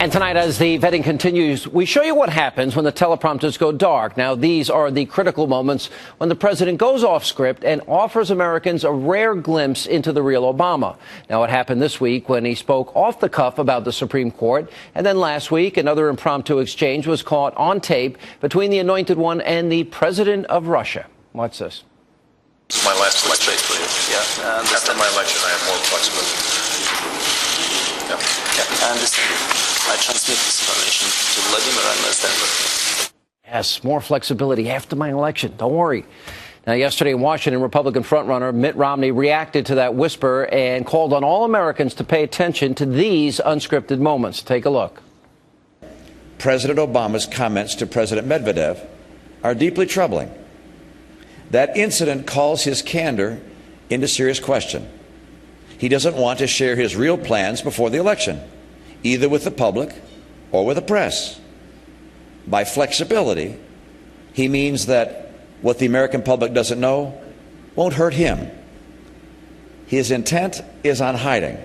And tonight, as the vetting continues, we show you what happens when the teleprompters go dark. Now, these are the critical moments when the president goes off script and offers Americans a rare glimpse into the real Obama. Now, it happened this week when he spoke off the cuff about the Supreme Court. And then last week, another impromptu exchange was caught on tape between the Anointed One and the president of Russia. Watch this. This is my last election. Yeah, After my election, I have more flexibility. I understand. I transmit this information to Vladimir and understand. Yes, more flexibility after my election. Don't worry. Now, yesterday in Washington, Republican frontrunner Mitt Romney reacted to that whisper and called on all Americans to pay attention to these unscripted moments. Take a look. President Obama's comments to President Medvedev are deeply troubling. That incident calls his candor into serious question. He doesn't want to share his real plans before the election, either with the public or with the press. By flexibility, he means that what the American public doesn't know won't hurt him. His intent is on hiding.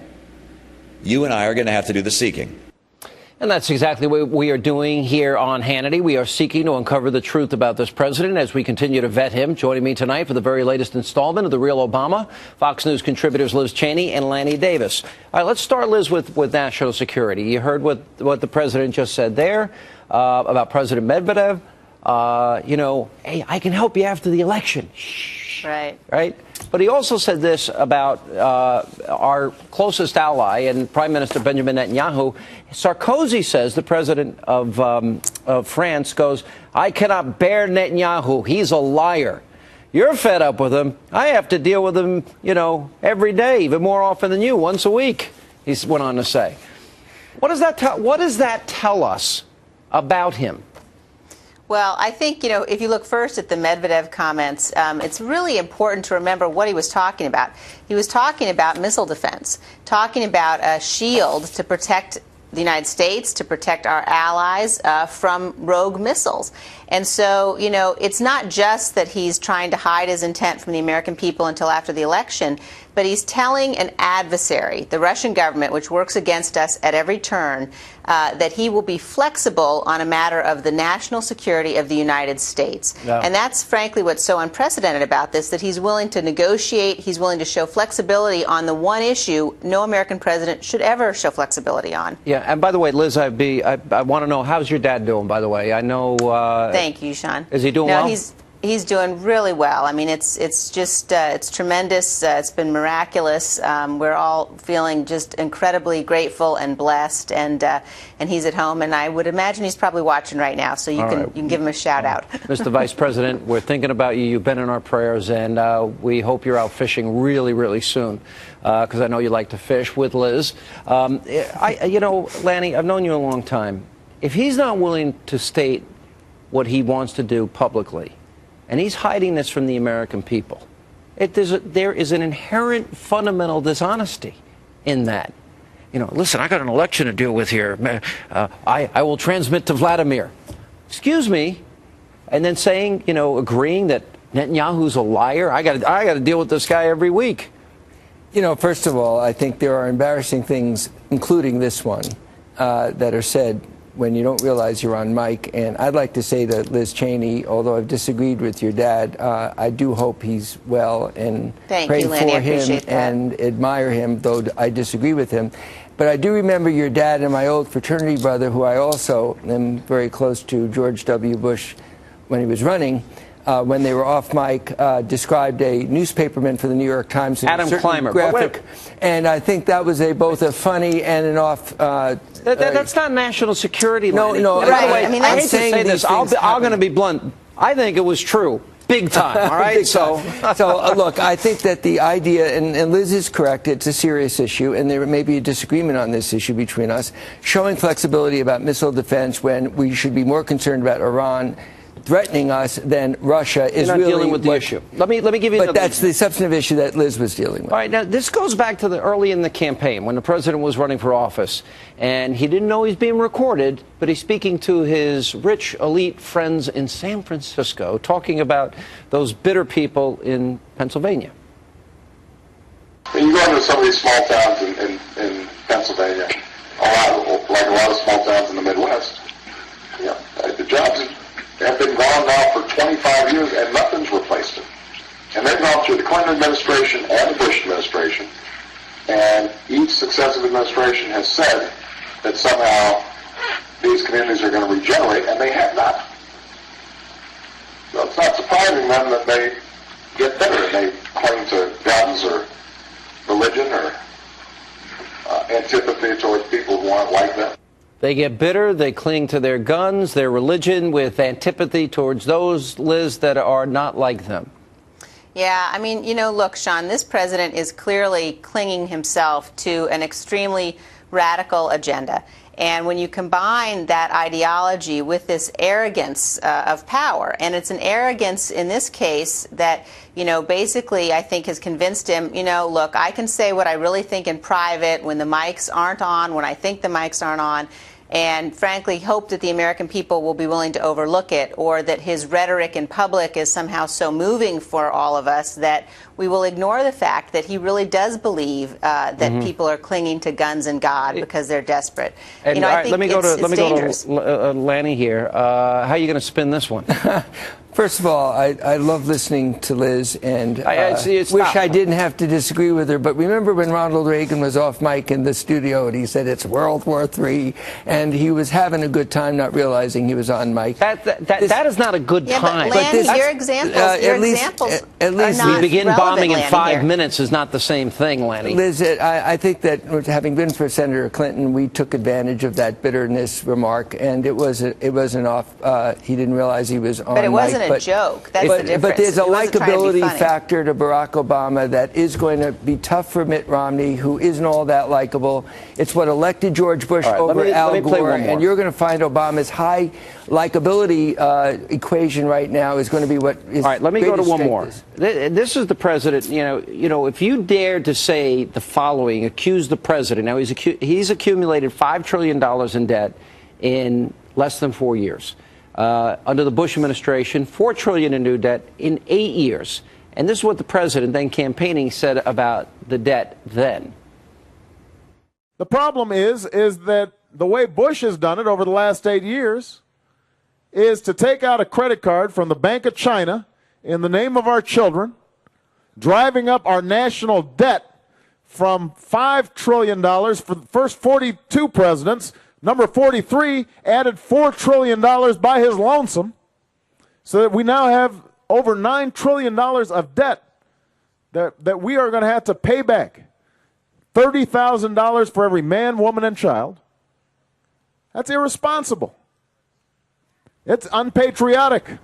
You and I are going to have to do the seeking. And that's exactly what we are doing here on Hannity. We are seeking to uncover the truth about this president as we continue to vet him. Joining me tonight for the very latest installment of The Real Obama, Fox News contributors Liz Cheney and Lanny Davis. All right, let's start, Liz, with national security. You heard what the president just said there about President Medvedev. Hey, I can help you after the election. Shh. Right. But he also said this about our closest ally and Prime Minister Benjamin Netanyahu. Sarkozy says, the president of France goes, I cannot bear Netanyahu. He's a liar. You're fed up with him. I have to deal with him, every day, even more often than you, once a week, he went on to say. What does that tell us about him? Well, I think, if you look first at the Medvedev comments, it's really important to remember what he was talking about. He was talking about missile defense, talking about a shield to protect the United States, to protect our allies from rogue missiles. And so, it's not just that he's trying to hide his intent from the American people until after the election, but he's telling an adversary, the Russian government, which works against us at every turn, that he will be flexible on a matter of the national security of the United States. Yeah. And that's frankly what's so unprecedented about this, that he's willing to negotiate, he's willing to show flexibility on the one issue no American president should ever show flexibility on. Yeah, and by the way, Liz, I want to know, how's your dad doing, by the way? I know... Thank you, Sean. Is he doing well? He's doing really well. I mean, it's just it's tremendous. It's been miraculous. We're all feeling just incredibly grateful and blessed. And he's at home, and I would imagine he's probably watching right now. So you can give him a shout out. Mr. Vice President, we're thinking about you. You've been in our prayers, and we hope you're out fishing really, really soon, because I know you like to fish with Liz. Lanny, I've known you a long time. If he's not willing to state what he wants to do publicly, and he's hiding this from the American people, there is an inherent fundamental dishonesty in that. Listen, I got an election to deal with here. I will transmit to Vladimir. Excuse me. And then saying, agreeing that Netanyahu's a liar. I got to deal with this guy every week. First of all, I think there are embarrassing things, including this one, that are said when you don't realize you're on mic. And I'd like to say that Liz Cheney, although I've disagreed with your dad, I do hope he's well and pray for him and admire him, though I disagree with him. But I do remember your dad and my old fraternity brother, who I also am very close to, George W. Bush, when he was running, when they were off mic, described a newspaperman for the New York Times. Adam Clymer. Graphic, and I think that was both a funny and an off... that's not national security. No. Right. I hate to say this. I'm going to be blunt. I think it was true. Big time. All right. So look, I think that the idea, and Liz is correct, it's a serious issue, and there may be a disagreement on this issue between us, showing flexibility about missile defense when we should be more concerned about Iran threatening us than Russia is really dealing with the issue. Let me give you. But that's the substantive issue that Liz was dealing with. All right, now this goes back to the early in the campaign when the president was running for office, and he didn't know he's being recorded, but he's speaking to his rich elite friends in San Francisco, talking about those bitter people in Pennsylvania. When you go into some of these small towns in Pennsylvania, a lot like a lot of small towns in the Midwest. The jobs have been gone now for 25 years, and nothing's replaced them. And they've gone through the Clinton administration and the Bush administration, and each successive administration has said that somehow these communities are going to regenerate, and they have not. So it's not surprising then that they get better and they cling to guns or religion or antipathy towards people who aren't like them. They get bitter, they cling to their guns, their religion, with antipathy towards those, Liz, that are not like them. Yeah, I mean, look, Sean, this president is clearly clinging himself to an extremely radical agenda. And when you combine that ideology with this arrogance of power, and it's an arrogance in this case that, basically I think has convinced him, look, I can say what I really think in private when the mics aren't on, when I think the mics aren't on, and frankly hope that the American people will be willing to overlook it, or that his rhetoric in public is somehow so moving for all of us that we will ignore the fact that he really does believe that people are clinging to guns and God because they're desperate. And I think let me go dangerous. to Lanny here. How are you going to spin this one? First of all, I love listening to Liz, and wish I didn't have to disagree with her. But remember when Ronald Reagan was off mic in the studio and he said it's World War III, and he was having a good time, not realizing he was on mic. That is not a good time. But Lanny, your examples at least are not we begin bombing in Lanny, 5 minutes is not the same thing, Lanny. Liz, I think that having been for Senator Clinton, we took advantage of that bitterness remark, and it wasn't off. He didn't realize he was on mic. But it wasn't a joke. That's the difference. But there's a likability factor to Barack Obama that is going to be tough for Mitt Romney, who isn't all that likable. It's what elected George Bush over Al Gore, and you're going to find Obama's high likability equation right now is going to be what is. All right, let me go to one more. This is the president. If you dared to say the following, accuse the president. Now he's accumulated $5 trillion in debt in less than 4 years. Under the Bush administration, $4 trillion in new debt in 8 years. And this is what the president, then campaigning, said about the debt then. The problem is that the way Bush has done it over the last 8 years is to take out a credit card from the Bank of China in the name of our children, driving up our national debt from $5 trillion for the first 42 presidents. Number 43 added $4 trillion by his lonesome, so that we now have over $9 trillion of debt that we are going to have to pay back. $30,000 for every man, woman, and child. That's irresponsible. It's unpatriotic.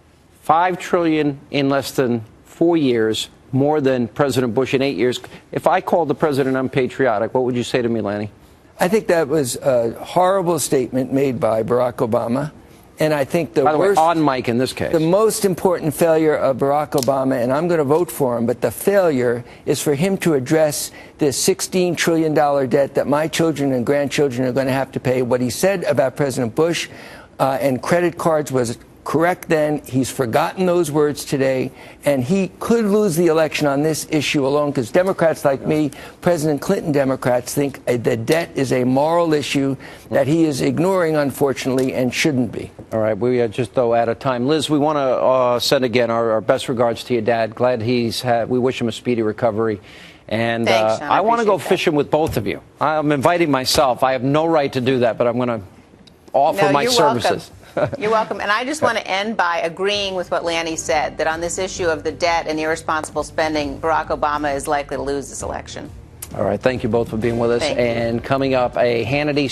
$5 trillion in less than 4 years, more than President Bush in 8 years. If I called the president unpatriotic, what would you say to me, Lanny? I think that was a horrible statement made by Barack Obama. And I think by the way, on mic in this case, the most important failure of Barack Obama, and I'm going to vote for him, but the failure is for him to address this $16 trillion debt that my children and grandchildren are going to have to pay. What he said about President Bush and credit cards was correct then. He's forgotten those words today, and he could lose the election on this issue alone, because Democrats like me, President Clinton Democrats, think that debt is a moral issue that he is ignoring, unfortunately, and shouldn't be. All right, we are just, out of time. Liz, we want to send again our best regards to your dad. Glad we wish him a speedy recovery. And thanks, Sean, I want to go fishing with both of you. I'm inviting myself. I have no right to do that, but I'm going to offer my services. Welcome. You're welcome. And I just want to end by agreeing with what Lanny said, that on this issue of the debt and irresponsible spending, Barack Obama is likely to lose this election. All right. Thank you both for being with us. And coming up, a Hannity